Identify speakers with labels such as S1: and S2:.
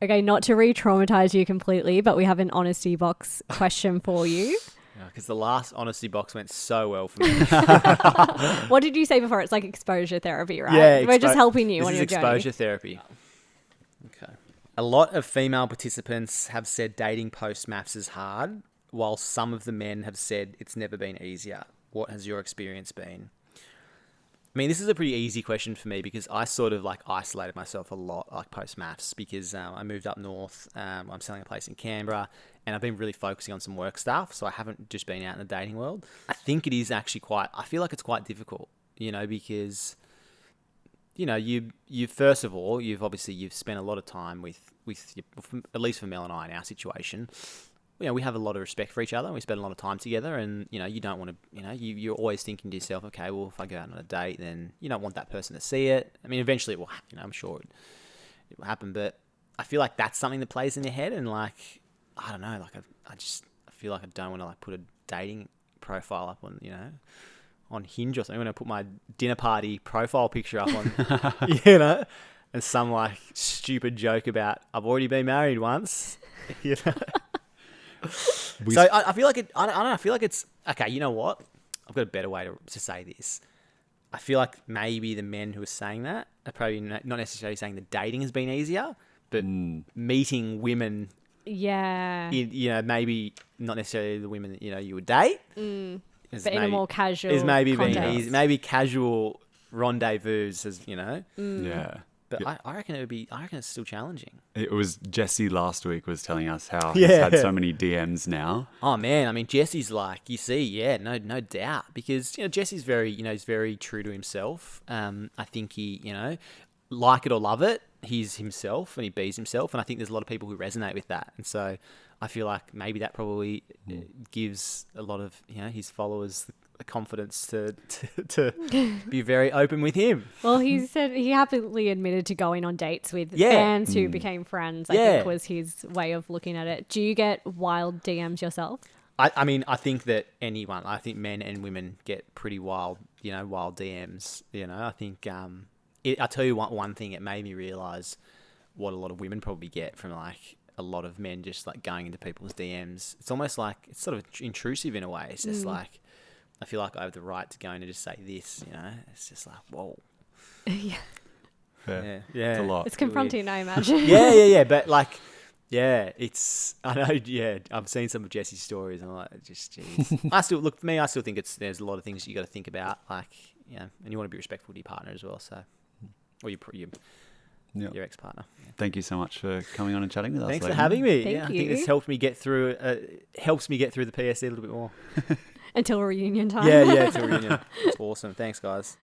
S1: Okay, not to re-traumatize you completely, but we have an honesty box question for you.
S2: Because the last honesty box went so well for me.
S1: What did you say before? It's like exposure therapy, right?
S2: Yeah,
S1: We're just helping you
S2: this
S1: on
S2: is
S1: your
S2: exposure
S1: journey.
S2: therapy. Okay. A lot of female participants have said dating post MAFS is hard, while some of the men have said it's never been easier. What has your experience been? I mean, this is a pretty easy question for me because I sort of like isolated myself a lot like post MAFS because I moved up north. I'm selling a place in Canberra and I've been really focusing on some work stuff. So I haven't just been out in the dating world. I think it is actually I feel like it's quite difficult, because, you first of all, you've spent a lot of time with at least for Mel and I in our situation, we have a lot of respect for each other. We spend a lot of time together and, you don't want to, you're always thinking to yourself, okay, well, if I go out on a date, then you don't want that person to see it. I mean, eventually it will, I'm sure it will happen, but I feel like that's something that plays in your head. And like, I don't know, like I feel like I don't want to like put a dating profile up on, on Hinge or something. I'm going to put my dinner party profile picture up on, and some like stupid joke about I've already been married once, So I feel like I don't know. I feel like it's okay. You know what? I've got a better way to say this. I feel like maybe the men who are saying that are probably not necessarily saying the dating has been easier, but meeting women.
S1: Yeah.
S2: Maybe not necessarily the women that you would date.
S1: But in a more casual
S2: is maybe
S1: context.
S2: being easy. Maybe casual rendezvous as
S3: Yeah.
S2: But I reckon it's still challenging.
S3: It was Jesse last week was telling us how he's had so many DMs now.
S2: Oh man, I mean Jesse's like, you see, no doubt, because Jesse's very, he's very true to himself. I think he, like it or love it, he's himself and he be himself, and I think there's a lot of people who resonate with that, and so I feel like maybe that probably gives a lot of his followers the confidence to be very open with him.
S1: Well, he said he happily admitted to going on dates with fans who became friends, I think was his way of looking at it. Do you get wild DMs yourself?
S2: I mean, I think that I think men and women get pretty wild, wild DMs. I think, I'll tell you one thing, it made me realise what a lot of women probably get from like a lot of men just like going into people's DMs. It's almost like, it's sort of intrusive in a way. It's just like, I feel like I have the right to go in and just say this, It's just like, whoa.
S1: Yeah.
S2: Yeah.
S3: It's a lot.
S1: It's confronting, I imagine.
S2: Yeah. But like, it's, I know, I've seen some of Jesse's stories and I'm like, just, jeez. I still think there's a lot of things you got to think about, like, and you want to be respectful to your partner as well. So, or your ex-partner. Yeah.
S3: Thank you so much for coming on and chatting with us.
S2: Thanks
S3: Layton.
S2: for having me.
S1: Thank
S2: I
S1: you.
S2: think this helps me get through the PSC a little bit more.
S1: Until reunion time.
S2: Yeah, it's a reunion. It's awesome. Thanks, guys.